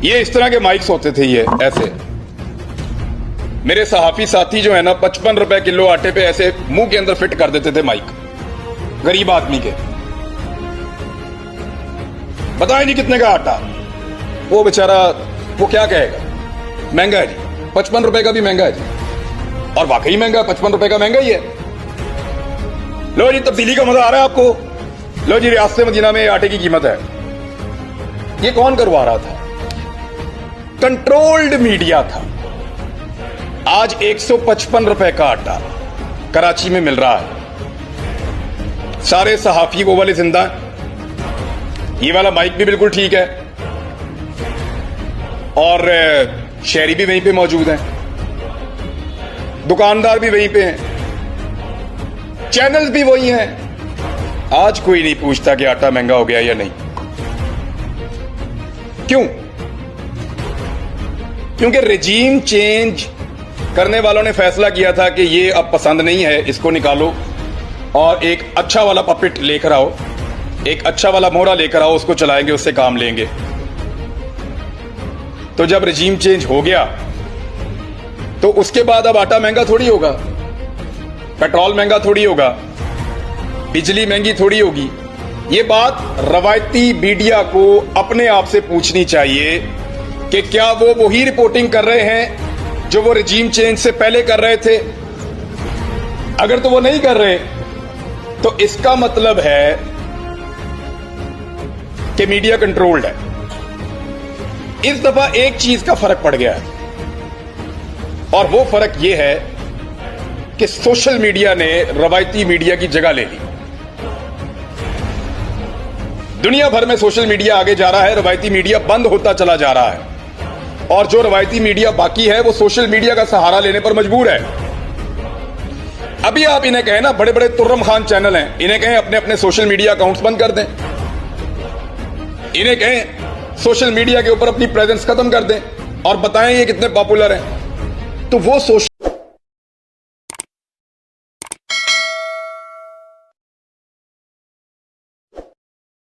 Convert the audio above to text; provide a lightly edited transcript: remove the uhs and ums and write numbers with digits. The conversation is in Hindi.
ये इस तरह के माइक्स होते थे, ये ऐसे। मेरे सहाफी साथी जो है ना 55 रुपए किलो आटे पे ऐसे मुंह के अंदर फिट कर देते थे माइक, गरीब आदमी के। बताए नहीं कितने का आटा, वो बेचारा वो क्या कहेगा, महंगा है जी, 55 रुपए का भी महंगा है जी, और वाकई महंगा है, 55 रुपए का महंगा ही है। लो जी, तब्दीली का मजा आ रहा है आपको। लो जी, रियासत मदीना में आटे की कीमत है। ये कौन करवा रहा था? कंट्रोल्ड मीडिया था। आज 155 रुपए का आटा कराची में मिल रहा है। सारे सहाफी वो वाले जिंदा हैं। ये वाला माइक भी बिल्कुल ठीक है, और शहरी भी वहीं पे मौजूद हैं, दुकानदार भी वहीं पे हैं, चैनल्स भी वही हैं। आज कोई नहीं पूछता कि आटा महंगा हो गया या नहीं। क्यों? क्योंकि रेजीम चेंज करने वालों ने फैसला किया था कि ये अब पसंद नहीं है, इसको निकालो और एक अच्छा वाला पपेट लेकर आओ, एक अच्छा वाला मोहरा लेकर आओ, उसको चलाएंगे, उससे काम लेंगे। तो जब रेजीम चेंज हो गया तो उसके बाद अब आटा महंगा थोड़ी होगा, पेट्रोल महंगा थोड़ी होगा, बिजली महंगी थोड़ी होगी। ये बात रवायती मीडिया को अपने आप से पूछनी चाहिए कि क्या वो वही रिपोर्टिंग कर रहे हैं जो वो रेजीम चेंज से पहले कर रहे थे। अगर तो वो नहीं कर रहे तो इसका मतलब है कि मीडिया कंट्रोल्ड है। इस दफा एक चीज का फर्क पड़ गया है, और वो फर्क ये है कि सोशल मीडिया ने रवायती मीडिया की जगह ले ली। दुनिया भर में सोशल मीडिया आगे जा रहा है, रवायती मीडिया बंद होता चला जा रहा है, और जो रवायती मीडिया बाकी है वो सोशल मीडिया का सहारा लेने पर मजबूर है। अभी आप इन्हें कहें ना, बड़े बड़े तुर्रम खान चैनल हैं, इन्हें कहें अपने अपने सोशल मीडिया अकाउंट्स बंद कर दें, इन्हें कहें सोशल मीडिया के ऊपर अपनी प्रेजेंस खत्म कर दें और बताएं ये कितने पॉपुलर हैं, तो वो सोशल